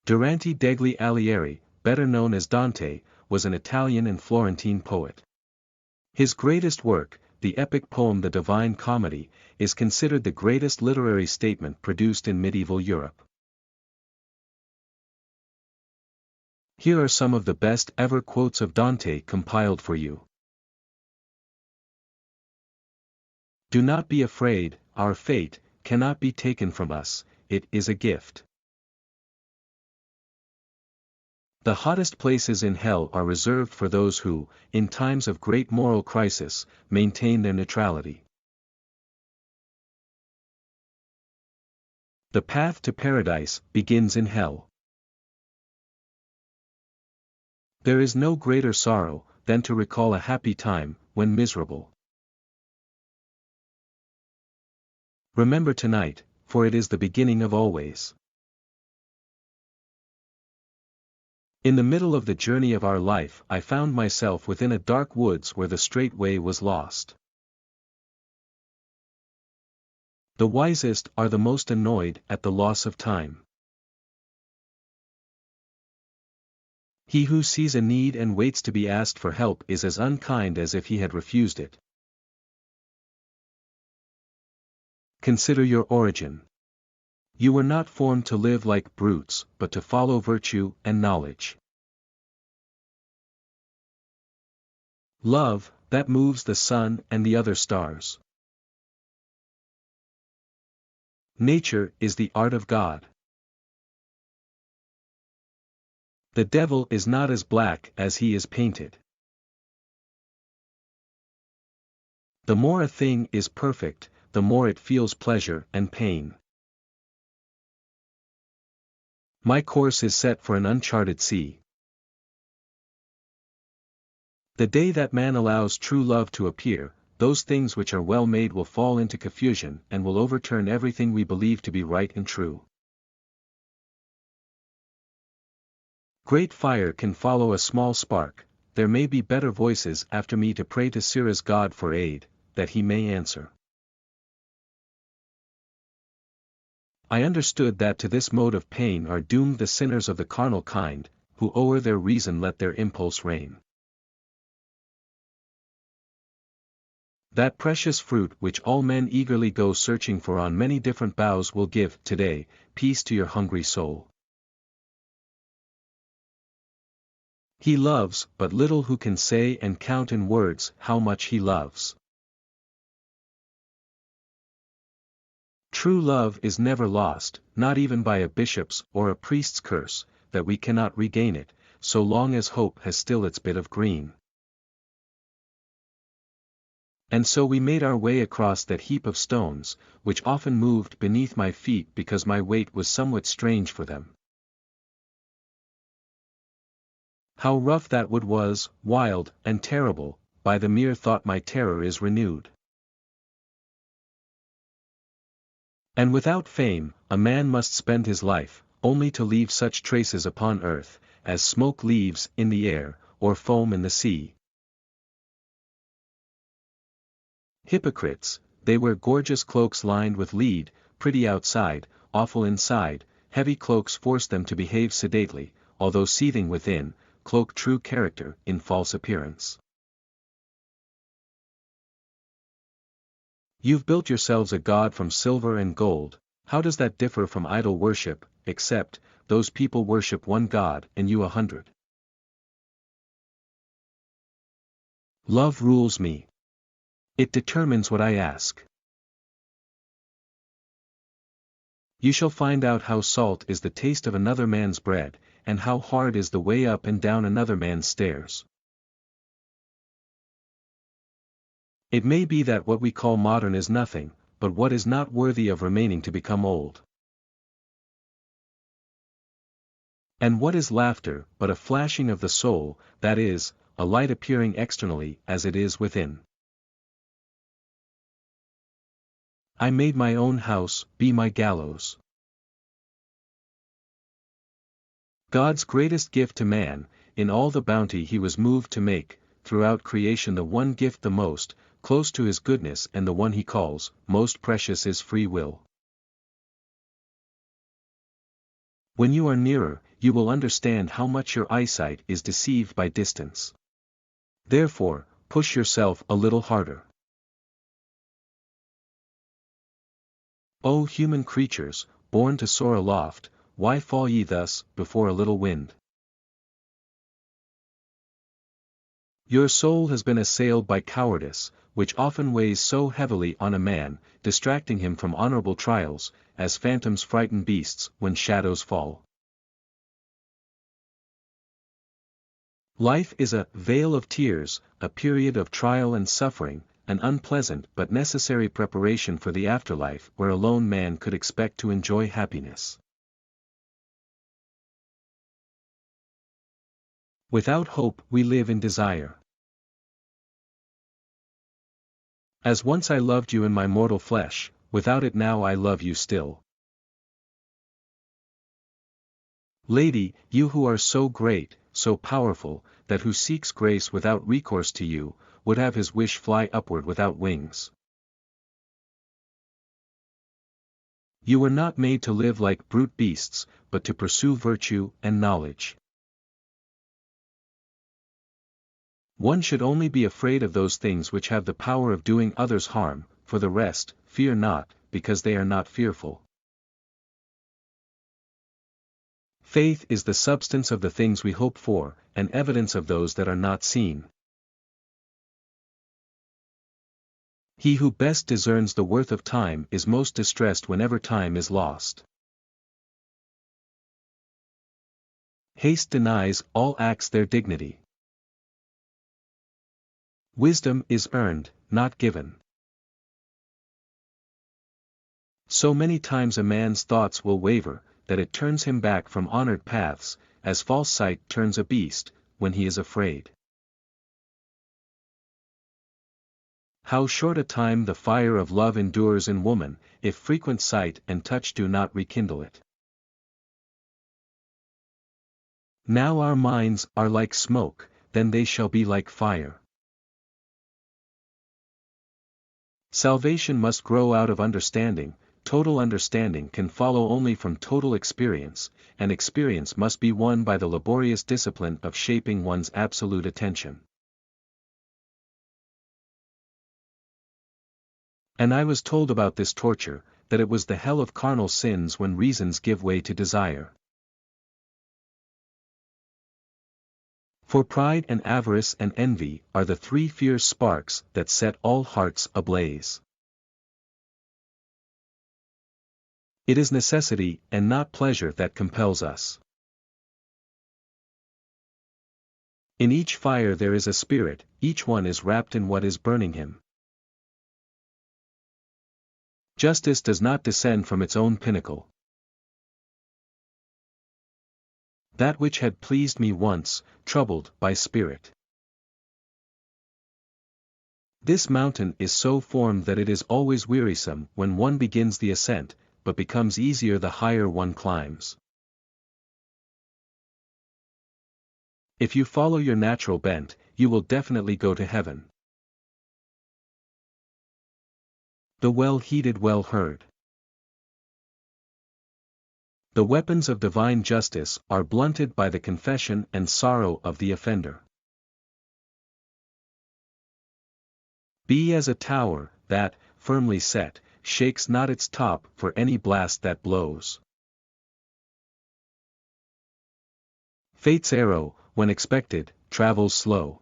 Dante degli Alighieri, better known as Dante, was an Italian and Florentine poet. His greatest work, the epic poem The Divine Comedy, is considered the greatest literary statement produced in medieval Europe. Here are some of the best ever quotes of Dante compiled for you. Do not be afraid, our fate cannot be taken from us, it is a gift. The hottest places in hell are reserved for those who, in times of great moral crisis, maintain their neutrality. The path to paradise begins in hell. There is no greater sorrow than to recall a happy time when miserable. Remember tonight, for it is the beginning of always. In the middle of the journey of our life I found myself within a dark woods where the straight way was lost. The wisest are the most annoyed at the loss of time. He who sees a need and waits to be asked for help is as unkind as if he had refused it. Consider your origin. You were not formed to live like brutes, but to follow virtue and knowledge. Love, that moves the sun and the other stars. Nature is the art of God. The devil is not as black as he is painted. The more a thing is perfect, the more it feels pleasure and pain. My course is set for an uncharted sea. The day that man allows true love to appear, those things which are well made will fall into confusion and will overturn everything we believe to be right and true. Great fire can follow a small spark, there may be better voices after me to pray to Sirrah's God for aid, that he may answer. I understood that to this mode of pain are doomed the sinners of the carnal kind, who o'er their reason let their impulse reign. That precious fruit which all men eagerly go searching for on many different boughs will give, today, peace to your hungry soul. He loves but little who can say and count in words how much he loves. True love is never lost, not even by a bishop's or a priest's curse, that we cannot regain it, so long as hope has still its bit of green. And so we made our way across that heap of stones, which often moved beneath my feet because my weight was somewhat strange for them. How rough that wood was, wild and terrible, by the mere thought my terror is renewed. And without fame, a man must spend his life, only to leave such traces upon earth, as smoke leaves in the air, or foam in the sea. Hypocrites, they wear gorgeous cloaks lined with lead, pretty outside, awful inside, heavy cloaks force them to behave sedately, although seething within, cloak true character in false appearance. You've built yourselves a god from silver and gold, how does that differ from idol worship, except, those people worship one god and you 100. Love rules me. It determines what I ask. You shall find out how salt is the taste of another man's bread, and how hard is the way up and down another man's stairs. It may be that what we call modern is nothing, but what is not worthy of remaining to become old. And what is laughter but a flashing of the soul, that is, a light appearing externally as it is within. I made my own house be my gallows. God's greatest gift to man, in all the bounty he was moved to make, throughout creation the one gift the most, close to his goodness and the one he calls, most precious is free will. When you are nearer, you will understand how much your eyesight is deceived by distance. Therefore, push yourself a little harder. O human creatures, born to soar aloft, why fall ye thus, before a little wind? Your soul has been assailed by cowardice, which often weighs so heavily on a man, distracting him from honorable trials, as phantoms frighten beasts when shadows fall. Life is a vale of tears, a period of trial and suffering, an unpleasant but necessary preparation for the afterlife where alone man could expect to enjoy happiness. Without hope we live in desire. As once I loved you in my mortal flesh, without it now I love you still. Lady, you who are so great, so powerful, that who seeks grace without recourse to you, would have his wish fly upward without wings. You were not made to live like brute beasts, but to pursue virtue and knowledge. One should only be afraid of those things which have the power of doing others harm, for the rest, fear not, because they are not fearful. Faith is the substance of the things we hope for, and evidence of those that are not seen. He who best discerns the worth of time is most distressed whenever time is lost. Haste denies all acts their dignity. Wisdom is earned, not given. So many times a man's thoughts will waver, that it turns him back from honored paths, as false sight turns a beast, when he is afraid. How short a time the fire of love endures in woman, if frequent sight and touch do not rekindle it. Now our minds are like smoke, then they shall be like fire. Salvation must grow out of understanding. Total understanding can follow only from total experience, and experience must be won by the laborious discipline of shaping one's absolute attention. And I was told about this torture, that it was the hell of carnal sins when reasons give way to desire. For pride and avarice and envy are the three fierce sparks that set all hearts ablaze. It is necessity and not pleasure that compels us. In each fire there is a spirit, each one is wrapped in what is burning him. Justice does not descend from its own pinnacle. That which had pleased me once, troubled by spirit. This mountain is so formed that it is always wearisome when one begins the ascent, but becomes easier the higher one climbs. If you follow your natural bent, you will definitely go to heaven. The well-heeded well heard. The weapons of divine justice are blunted by the confession and sorrow of the offender. Be as a tower, that, firmly set, shakes not its top for any blast that blows. Fate's arrow, when expected, travels slow.